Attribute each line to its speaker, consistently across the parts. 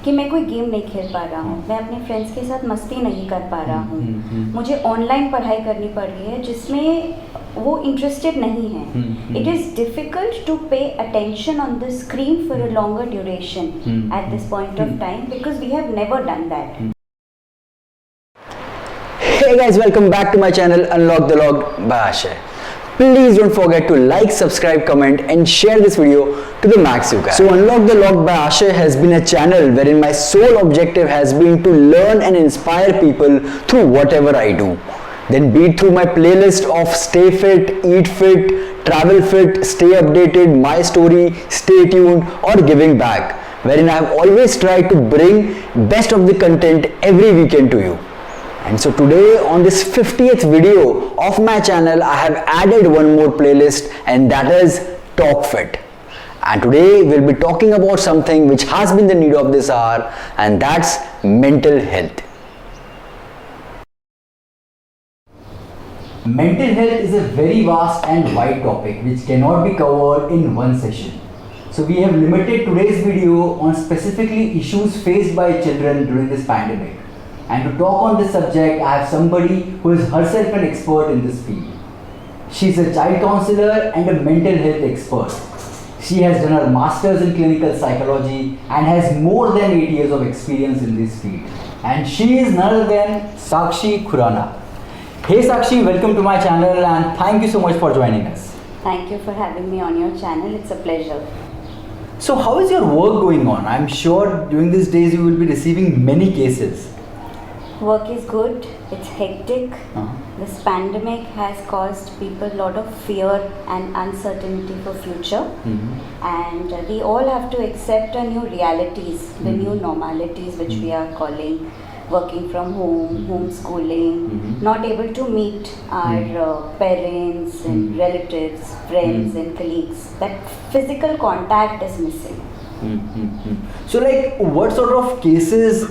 Speaker 1: कि मैं कोई गेम नहीं खेल पा रहा हूँ, मैं अपने फ्रेंड्स के साथ मस्ती नहीं कर पा रहा हूँ, मुझे ऑनलाइन पढ़ाई करनी पड़ रही है जिसमें वो इंटरेस्टेड नहीं है. It is difficult to pay attention on the screen for a longer duration at this point of time because we have never done that.
Speaker 2: Hey guys, welcome back to my channel Unlock the Log by Ashay. Please don't forget to like, subscribe, comment and share this video to the max you can. So Unlock the Log by Ashay has been a channel wherein my sole objective has been to learn and inspire people through whatever I do. Then be it through my playlist of Stay Fit, Eat Fit, Travel Fit, Stay Updated, My Story, Stay Tuned or Giving Back, wherein I have always tried to bring best of the content every weekend to you. And so today on this 50th video of my channel, I have added one more playlist and that is Talk Fit. And today we'll be talking about something which has been the need of this hour, and that's mental health. Mental health is a very vast and wide topic which cannot be covered in one session. So we have limited today's video on specifically issues faced by children during this pandemic. And to talk on this subject, I have somebody who is herself an expert in this field. She is a child counselor and a mental health expert. She has done her master's in clinical psychology and has more than 8 years of experience in this field. And she is none other than Sakshi Khurana. Hey Sakshi, welcome to my channel and thank you so much for joining us.
Speaker 1: Thank you for having me on your channel. It's a pleasure.
Speaker 2: So how is your work going on? I'm sure during these days you will be receiving many cases.
Speaker 1: Work is good, it's hectic. This pandemic has caused people a lot of fear and uncertainty for future. And we all have to accept a new realities, the new normalities which we are calling working from home, homeschooling, not able to meet our parents and relatives, friends and colleagues. That physical contact is missing.
Speaker 2: So like what sort of cases,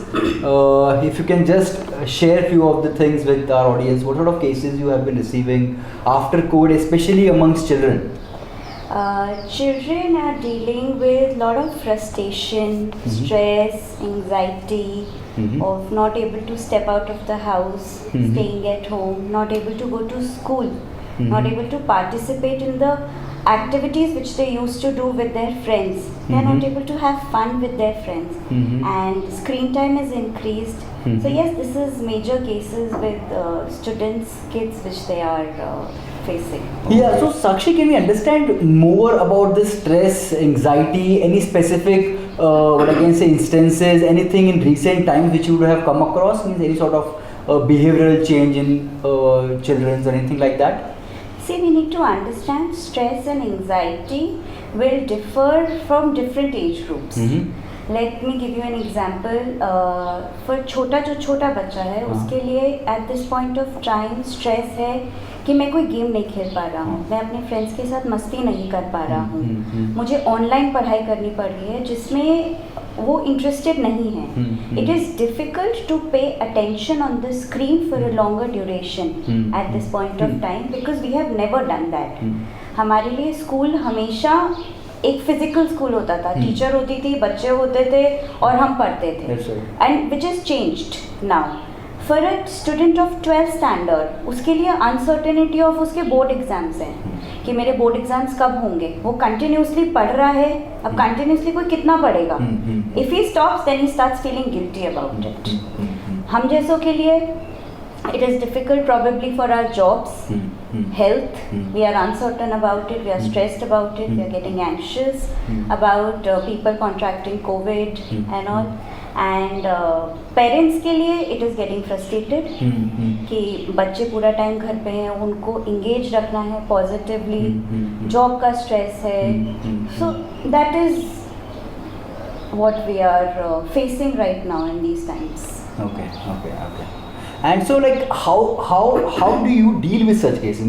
Speaker 2: if you can just share few of the things with our audience, what sort of cases you have been receiving after COVID, especially amongst children?
Speaker 1: Children are dealing with a lot of frustration, stress, anxiety, of not able to step out of the house, staying at home, not able to go to school, not able to participate in the activities which they used to do with their friends. They are not able to have fun with their friends, and screen time is increased. So yes, this is major cases with students, kids which they are facing.
Speaker 2: Yeah, so Sakshi, can we understand more about this stress, anxiety, any specific what I can say instances, anything in recent times which you would have come across, means any sort of behavioral change in children or anything like that?
Speaker 1: See, we need to understand stress and anxiety will differ from different age groups. Let me give you an example. For छोटा जो छोटा बच्चा है उसके लिए at this point of time stress है कि मैं कोई गेम नहीं खेल पा रहा हूँ, मैं अपने फ्रेंड्स के साथ मस्ती नहीं कर पा रहा हूँ, मुझे ऑनलाइन पढ़ाई करनी पड़ रही है जिसमें वो इंटरेस्टेड नहीं है. It is difficult to pay attention on the screen for a longer duration at this point of time because we have never done that. हमारे लिए स्कूल हमेशा एक फिजिकल स्कूल होता था, टीचर होती थी, बच्चे होते थे और हम पढ़ते थे, and which is changed now. For a student of 12th standard उसके लिए अनसर्टेनिटी ऑफ उसके बोर्ड एग्जाम्स हैं कि मेरे बोर्ड एग्जाम्स कब होंगे. वो कंटिन्यूसली पढ़ रहा है, अब कंटिन्यूसली कोई कितना पढ़ेगा. If he stops then he starts feeling guilty about it. हम जैसों के लिए it is difficult probably for our jobs, health. We are uncertain about it, we are stressed about it, we are getting anxious about people contracting COVID and all. And parents के लिए it is getting frustrated कि बच्चे पूरा time घर पे हैं, उनको engage रखना है पॉजिटिवली, जॉब का स्ट्रेस है. So that is what we are facing right now in these times.
Speaker 2: Okay. And so like how do you deal with such cases?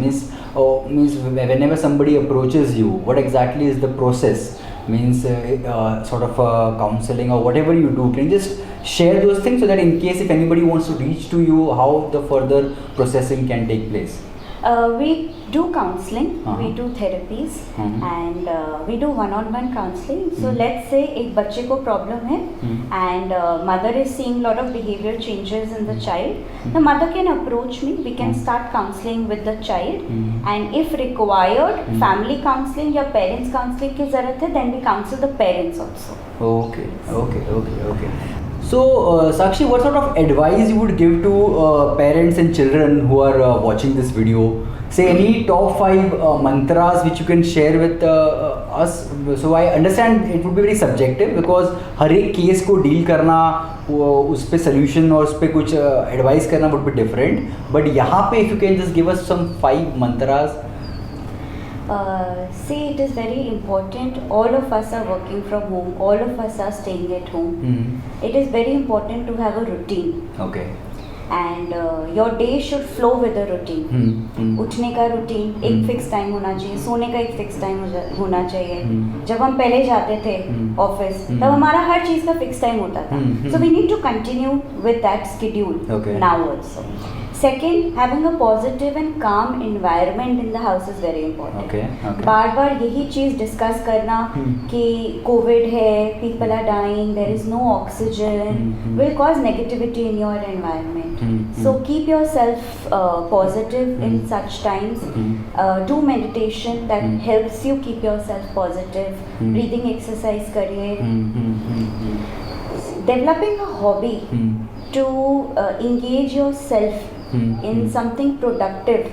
Speaker 2: Means whenever somebody approaches you, what exactly is the process? Means sort of counseling or whatever you do, can you just share those things so that in case if anybody wants to reach to you, how the further processing can take place?
Speaker 1: We do counseling, we
Speaker 2: Uh-huh.
Speaker 1: do therapies,
Speaker 2: Mhm.
Speaker 1: and we do one-on-one counseling. So
Speaker 2: Mhm.
Speaker 1: let's say एक बच्चे को problem है,
Speaker 2: Mhm.
Speaker 1: and mother is seeing lot of behavioral changes in the child.
Speaker 2: Mhm.
Speaker 1: The mother can approach me. We can
Speaker 2: Mhm.
Speaker 1: start counseling with the child,
Speaker 2: Mhm.
Speaker 1: and if required,
Speaker 2: Mhm.
Speaker 1: family counseling या parents counseling की ज़रूरत है, then we counsel the parents also.
Speaker 2: Okay. So, Sakshi, what sort of advice you would give to parents and children who are watching this video? Say any top 5 mantras which you can share with us. So I understand it would be very subjective because हर एक case को deal करना, उस पे solution और उस पे कुछ advice करना would be different. But यहाँ पे if you can just give us some 5 mantras.
Speaker 1: See, it is very important. All of us are working from home. All of us are staying at home. It is very important to have a routine,
Speaker 2: Okay.
Speaker 1: and your day should flow with a routine. उठने का routine एक fix time होना चाहिए, सोने का एक fix time होना चाहिए. जब हम पहले जाते थे ऑफिस, तब हमारा हर चीज़ का फिक्स टाइम होता था. So we need to continue with that schedule
Speaker 2: Okay.
Speaker 1: now also. Second, having a positive and calm environment in the house is very important.
Speaker 2: Okay.
Speaker 1: बार बार यही चीज़ डिस्कस करना कि कोविड है, people are dying, there is no oxygen, will cause negativity in your environment. So keep yourself positive in such times. Do meditation that helps you keep yourself positive. Breathing exercise करिए. Developing a hobby to engage yourself in something productive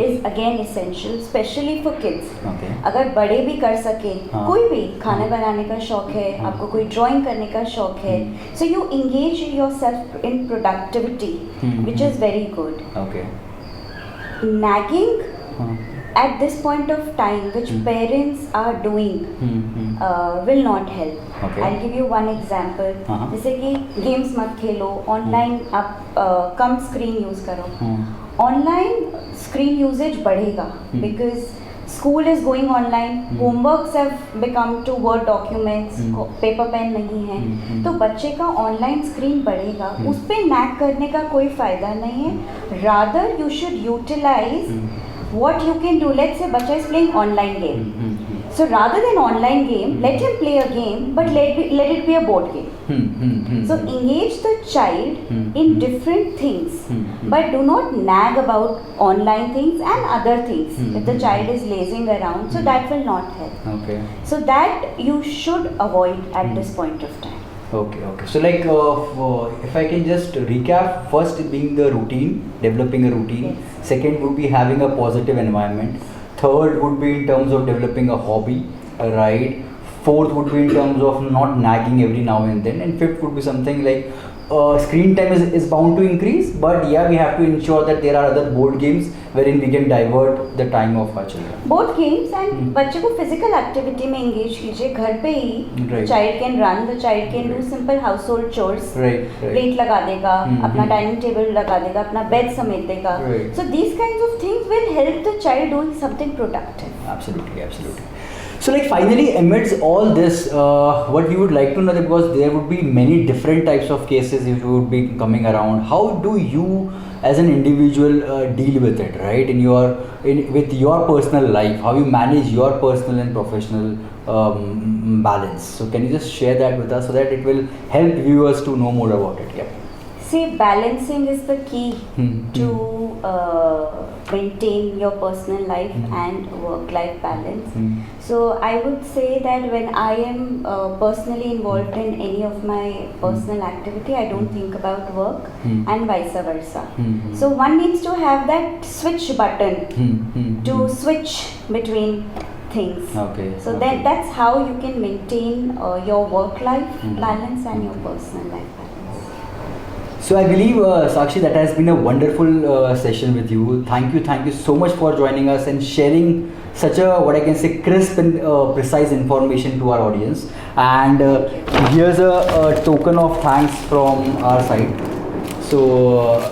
Speaker 1: is again essential, especially for kids.
Speaker 2: Okay.
Speaker 1: अगर बड़े भी कर सके,
Speaker 2: हाँ.
Speaker 1: कोई भी खाना बनाने का शौक है, आपको कोई ड्राइंग करने का शौक है, so you engage yourself in productivity, which is very good.
Speaker 2: Okay.
Speaker 1: Nagging at this point of time, which parents are doing, will not help.
Speaker 2: Okay.
Speaker 1: I'll give you one example. जैसे कि games मत खेलो, online आप कम screen use करो. Online screen usages बढ़ेगा because school is going online, homeworks have become to word documents, paper pen नहीं है, तो बच्चे का ऑनलाइन स्क्रीन बढ़ेगा. उस पर नैक करने का कोई फ़ायदा नहीं है. Rather you should utilize what you can do. Let's say bacha is playing online game, so rather than online game, let him play a game, but let it be a board game. So engage the child in different things, but do not nag about online things and other things. If the child is lazing around, so that will not help.
Speaker 2: Okay.
Speaker 1: So that you should avoid at this point of time.
Speaker 2: Okay. So like, if I can just recap, first being the routine, developing a routine.
Speaker 1: Yes.
Speaker 2: Second would be having a positive environment. Third would be in terms of developing a hobby, right? Fourth would be in terms of not nagging every now and then. And fifth would be something like screen time is bound to increase, but yeah, we have to ensure that there are other board games wherein we can divert the time of our children.
Speaker 1: Board games and बच्चे को physical activity में engage कीजिए. घर पे ही
Speaker 2: Right.
Speaker 1: Child can run, the child can do simple house hold chores.
Speaker 2: Right.
Speaker 1: Plate लगा देगा, अपना
Speaker 2: Mhm.
Speaker 1: Dining table लगा देगा, अपना बेड समेट देगा.
Speaker 2: Right.
Speaker 1: So these kinds of things will help the child doing something productive.
Speaker 2: Absolutely. So like finally, amidst all this, what we would like to know, that because there would be many different types of cases which would be coming around, how do you as an individual deal with it, right? With your personal life, how you manage your personal and professional balance. So can you just share that with us so that it will help viewers to know more about it? Yeah.
Speaker 1: See, balancing is the key to
Speaker 2: Hmm.
Speaker 1: maintain your personal life and work-life balance.
Speaker 2: Hmm.
Speaker 1: So I would say that when I am personally involved in any of my personal activity, I don't think about work, and vice versa. So one needs to have that switch button to switch between things.
Speaker 2: Okay.
Speaker 1: So
Speaker 2: okay.
Speaker 1: then that's how you can maintain your work-life balance and your personal life balance.
Speaker 2: So I believe, Sakshi, that has been a wonderful session with you. Thank you so much for joining us and sharing such a, what I can say, crisp and precise information to our audience. And here's a token of thanks from our side. So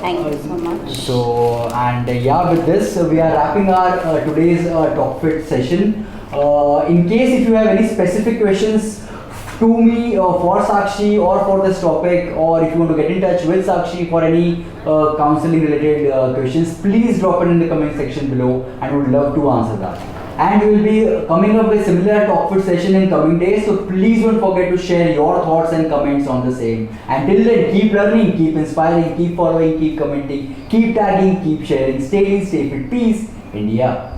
Speaker 1: Thank you so much.
Speaker 2: So and yeah, with this we are wrapping our today's Talk Fit session. In case if you have any specific questions to me for Sakshi or for this topic, or if you want to get in touch with Sakshi for any counseling related questions, please drop it in the comment section below and we would love to answer that. And we will be coming up with similar talk fit session in coming days, so please don't forget to share your thoughts and comments on the same. Until then, keep learning, keep inspiring, keep following, keep commenting, keep tagging, keep sharing. Stay in, stay fit. Peace, India.